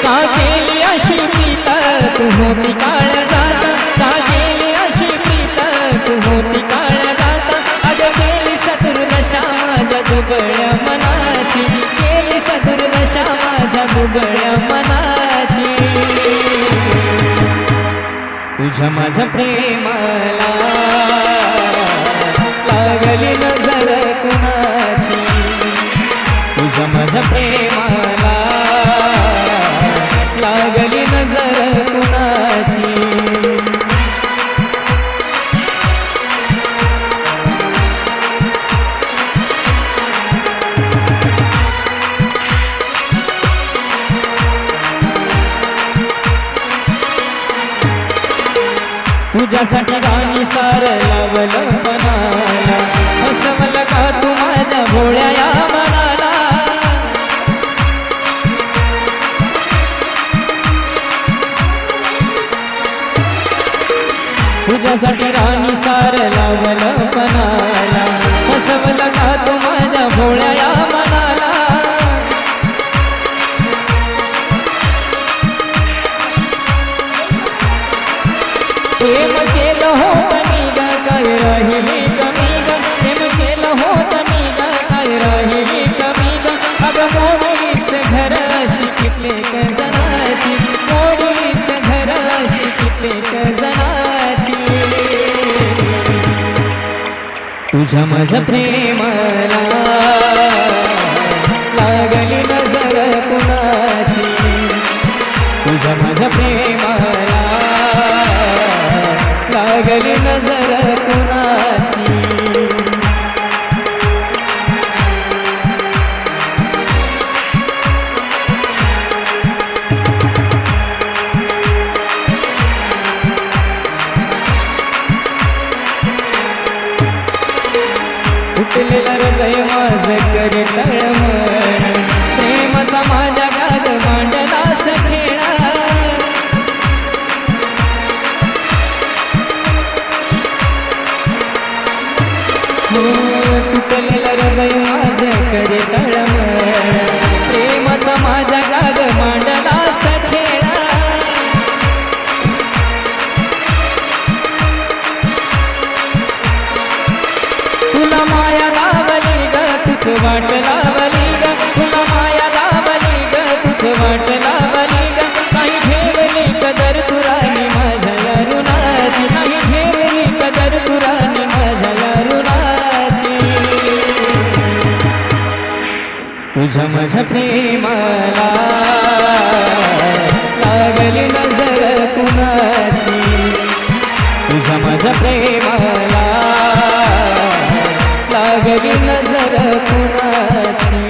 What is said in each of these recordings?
का केली अशी प्रीत तू होती काळजात, का केली अशी प्रीत तू होती काळजात. अग केली सदुर्दशा माझ्या दुबळ्या मनाची, केली सदुर्दशा माझ्या दुबळ्या मनाची. तुझ्या माझ्या प्रेमाला लागली नजर कुणाची, तुझ्या माझ्या प्रेमाला लागली नजर कुणाची. तुझ्यासाठी गाणी सार लावलं मनाला, हसवलं का तू माझ्या भोळ्या या मनाला. तुझ्यासाठी राणी सार लावलं मनाला, हसवलं का तू माझ्या भोळ्या या मनाला. प्रेम केलं होतं मी ग काय राहिली कमी ग, प्रेम केलं होतं मी ग काय राहिली कमी ग. अगं मोडलीस घर अशी कित्येक जणाची, मोडलीस घर अशी कित्येक जणाची. तुझ्या माझ्या प्रेमाला लागली नजर कुणाची, तुझ्या माझ्या प्रेमाला लागली नजर कुणाची. उठलेलं हृदय माझं करे तळमळ, प्रेमाचा माझ्या गाद मांडलास खेळा. तुटलेलं हृदय माझं करे तळमळ, प्रेमाचा माझ्या गाद मांडलास खेळा. तुला माया लावली ग तुझ वाट लावली ग, तुला माया लावली ग तुझ वाट लावली ग. नाही ठेवली कदर तुरानी माझ्या या ऋणाची, नाही ठेवली कदर तुरानी माझ्या या ऋणाची. तुझ्या माझ्या प्रेमाला लागली नजर कुणाची, तुझ्या माझ्या प्रेमाला लागली नजर कुणाची.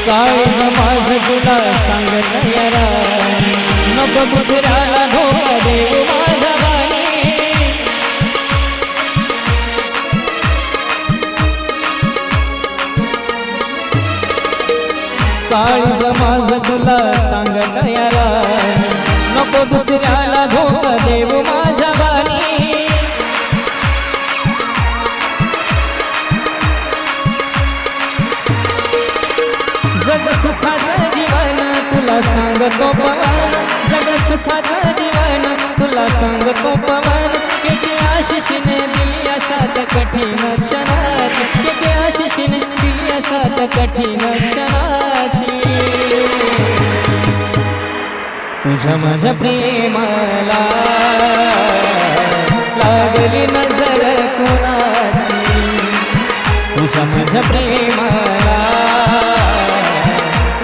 काय माझं तुला सांगत यारा, नको दुसऱ्याला धोका देऊ माझ्या बाणी. काय माझं तुला सांगत यारा, नको दुसऱ्याला धोका देऊ माझ्या बाणी. जग सुखाचं जीवन तुला सांगतो पवन, जग सुखाचं जीवन तुला सांगतो पवन. के आशिषीने दिली असात कठीण क्षणात, के आशिषीने दिली असात कठीण क्षणाची. तुझ्या माझ्या प्रेमाला लागली नजर कुणाची, तुझ्या माझ्या प्रेमाला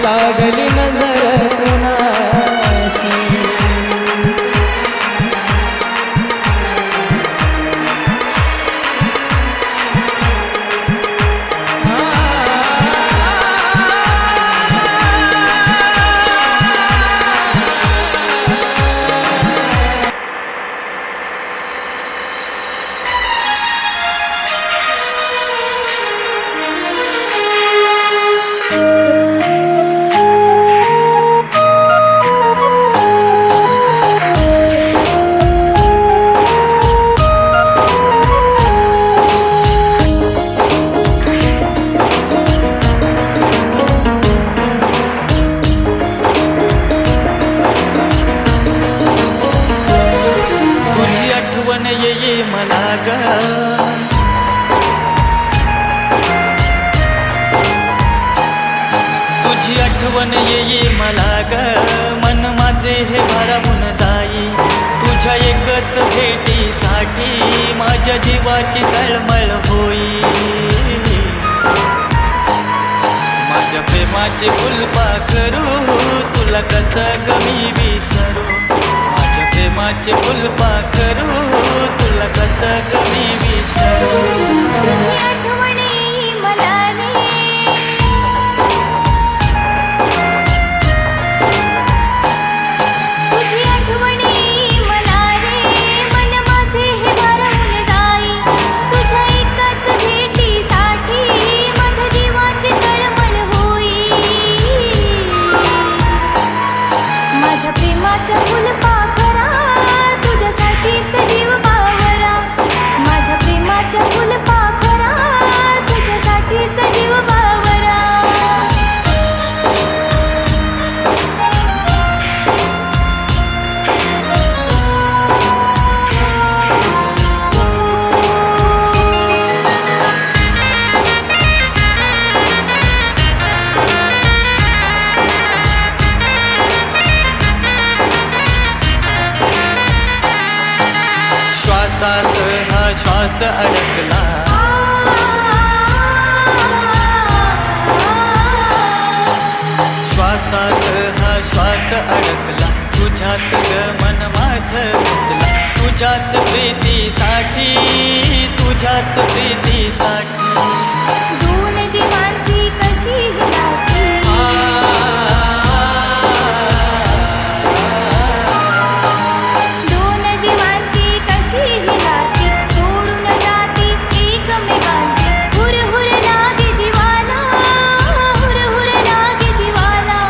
लागली नजर कुणाची. ग तुझी आठवण येई मला ग मन माझे हे भारावून जाई तुझ्या एकच भेटीसाठी माझ्या जीवाची तळमळ होई माझ्या प्रेमाचे फुलपाखरू तुला कसं कमी विसरू माझ्या प्रेमाचे फुलपाखरू तुला कसं कमी विसरू तुझी आठवण येई मला रे तुझी आठवण येई मला रे मन माझे हे भारावून जाई तुझ्या एकाच भेटीसाठी माझ्या जीवाची तळमळ होई माझ्या प्रेमाच्या फुलपाखरा तुझ्यासाठीच जीव बावरा माझ्या प्रेमाच्या फुलपाखरा तुझ्यासाठीच जीव बावरा श्वासात हा श्वास अडकला श्वासात हा श्वास अडकला तुझ्यात ग मन माझं गुंतला तुझ्याच प्रीतीसाठी तुझ्याच प्रीतीसाठी दोन जीवांची कशी ही नाती दोन जीवांची कशी ही नाती सोडून जाती एकमेकांची हुरहुर लागे जीवाला हुरहुर लागे जीवाला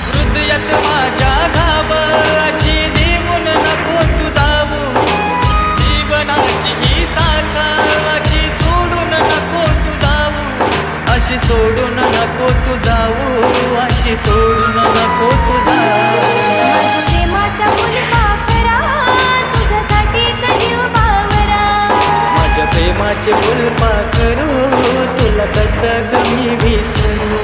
हृदयात माझ्या घाव अशी देऊन नको तू जाऊ जीवनाची ही साथ अशी सोडून नको तू जाऊ अशी सोडून नको तू जाऊ अशी सोडून नको तू जाऊ माझ्या प्रेमाचा फुलपाखरा तुझ्यासाठीच जीव बावरा माझ्या प्रेमाचे फुलपाखरू तुला कसं कमी विसरू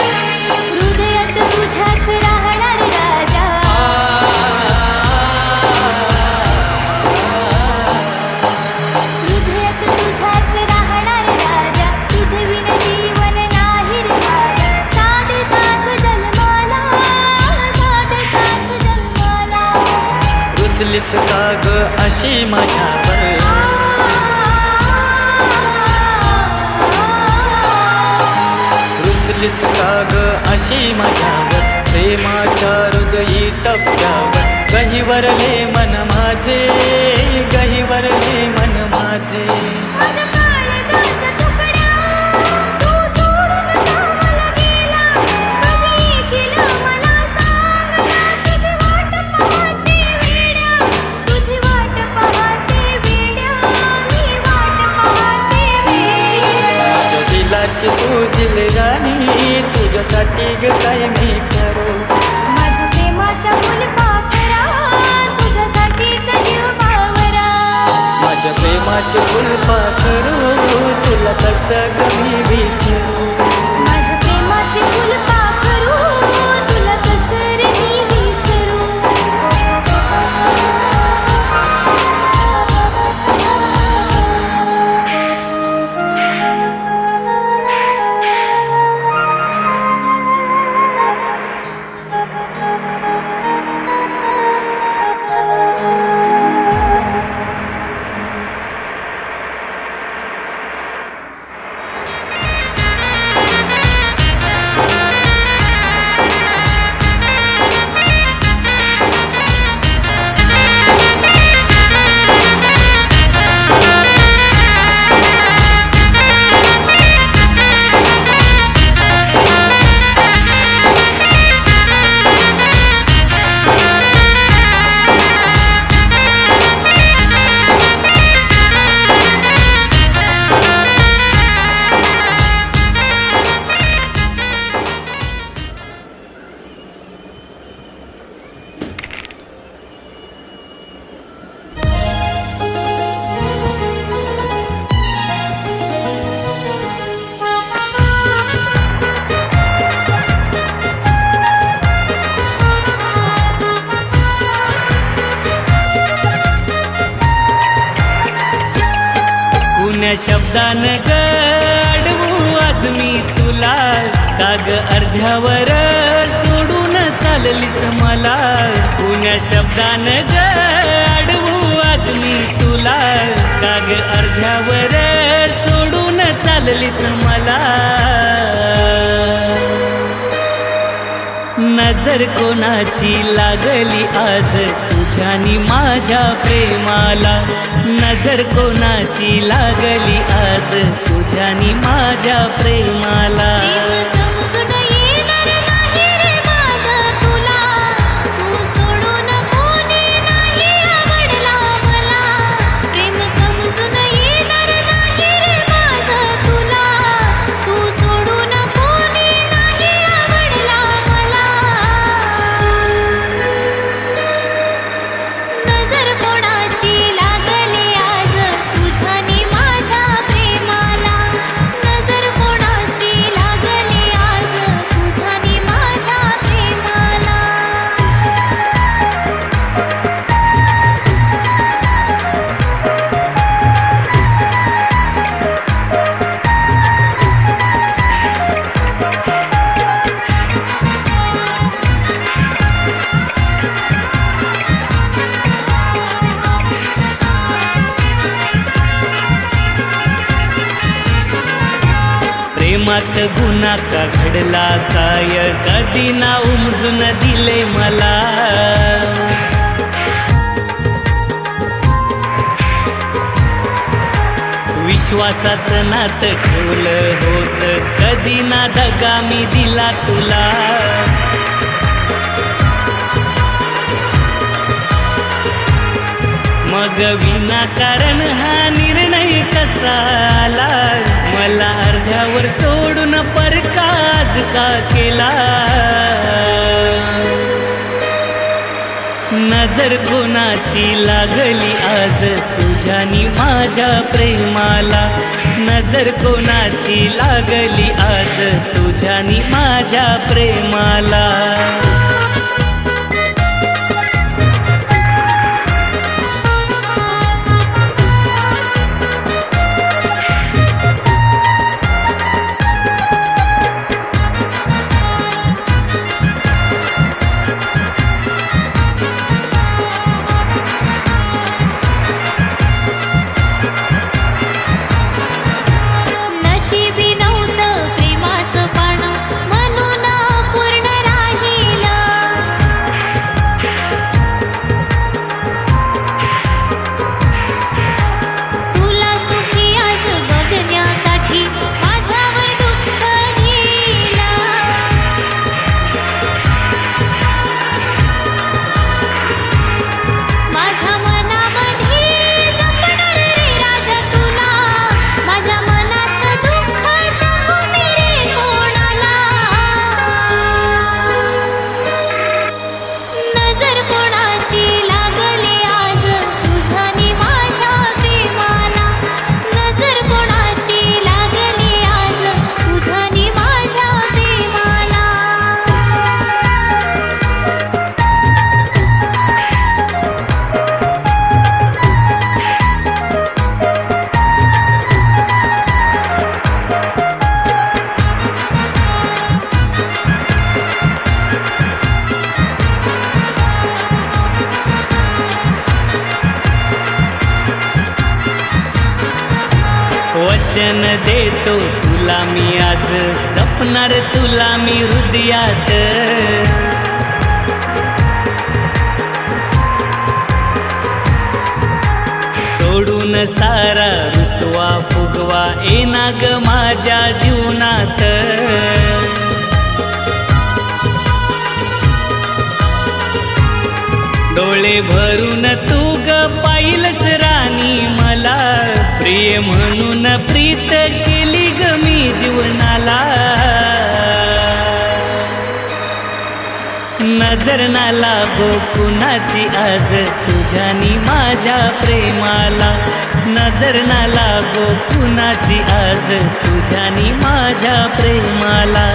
हृदयात तुझ्याच राहणार राजा हृदयात तुझ्याच राहणार राजा तुझे विन जीवन नाही रे माझा साधे साथ जन्माला साधे साथ जन्माला रुसलीस का ग अशी माझ्यावर रुसलीस का ग अशी माझ्यावर प्रेमाच्या हृदयी टप्प्यावर गहिवरले मन माझे गहिवरले मन माझे माझ्या काळजाच्या तुकड्या तू सोडून का मला गेला कधी येशील मला सांग ना तुझी वाट पाहते वेड्या तुझी वाट पाहते वेड्या मी वाट पाहते वेड्या माझ्या दिलाची तू दिलराणी तुझ्यासाठी ग काय मी करू माझ्या प्रेमाच्या फुलपाखरा तुझ्यासाठीच जीव बावरा माझ्या प्रेमाचे फुलपाखरू तुला कसं कमी विसरू माझ्या प्रेमाचे फुलपाखरू तुला कसं रे मी विसरू कुण्या शब्दान ग अडवू आज मी तुला, काग अर्ध्यावर सोडून चाललीस मला. कुण्या शब्दान ग अडवू आज मी तुला, काग अर्ध्यावर सोडून चाललीस मला. नजर कोणाची लागली आज तुझ्यानी माझ्या प्रेमाला, नजर कोणाची लागली आज तुझ्यानी माझ्या प्रेमाला. प्रेम समजून येणार नाही रे माझं तुला, तू सोडून कोणी नाही आवडला मला. प्रेम समजून येणार नाही रे माझं तुला, तू सोडून कोणी नाही आवडला मला. नजर कोणाची लागली आज तुझ्यानी माझ्या प्रेमाला, नजर कोणाची लागली आज तुझ्यानी माझ्या प्रेमाला. प्रेमात गुन्हा का घडला काय, कधी ना उमजून दिले मला. विश्वासाचं नातं ठेवलं होत, कधी ना दगा मी दिला तुला. मग विनाकारण हा निर्णय कसा आला, मला अर्ध्यावर सोडून परकाज का केला. नजर कोणाची लागली आज तुझ्यानी माझ्या प्रेमाला, नजर कोणाची लागली आज तुझ्यानी माझ्या प्रेमाला. नशिबी नव्हतं प्रेमाचं पान म्हणून पूर्ण राहिलं. तुला सुखी आज बघण्यासाठी माझ्यावर दुःख घेला. माझ्या मनामध्ये जपणार रे राजा तुला, माझ्या मनाचं दुःख सांगू मी रे कोणाला. नजर कोणाची लागली आज तुझ्यानी माझ्या प्रेमाला, नजर कोणाची लागली आज तुझ्यानी माझ्या प्रेमाला. वचन देतो तुला मी आज, जपणार तुला मी हृदयात. सोडून सारा रुसवा फुगवा येना ग माझ्या जीवनात. डोळे भरून तू ग पाहिलंस राणी मला, प्रिय म्हणून प्रीत केली ग मी जीवनाला. नजर ना लागो कुणाची आज तुझ्यानी माझ्या प्रेमाला, नजर ना लागो कुणाची आज तुझ्यानी माझ्या प्रेमाला,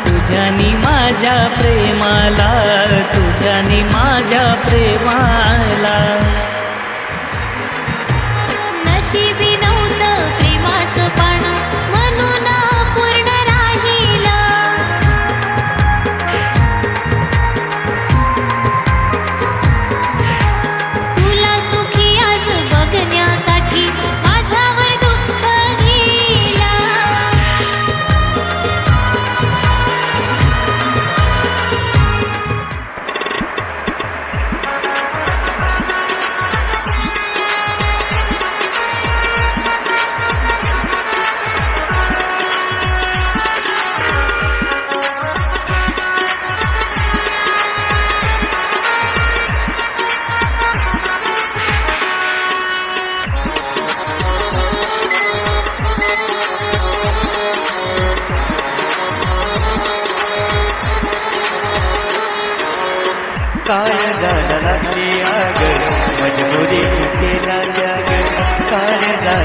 तुझ्यानी माझ्या प्रेमाला, तुझ्यानी माझ्या प्रेमाला. नशिबी नव्हतं प्रेम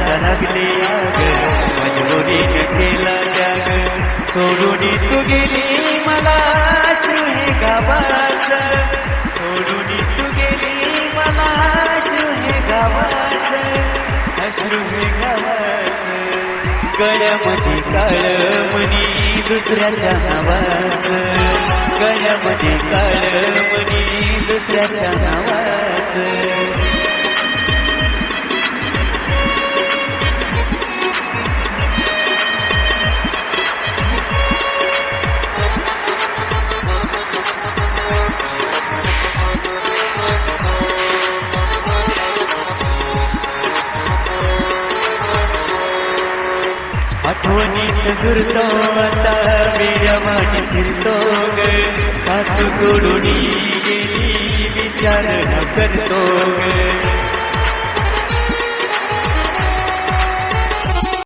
करायला लागले आग मजबुरीने केला त्याग सोडून तू गेली मला अश्रू हे गावाचं सोडून तू गेली मला अश्रू हे गावाचं अश्रू हे गावाचं गळ्यामध्ये काळमणी दुसऱ्याच्या नावाचं गळ्यामध्ये काळमणी दुसऱ्याच्या नावाचं आठवणीत जुरतो आता वेड्यावानी फिरतो ग हात सोडून गेली विचार न करतो ग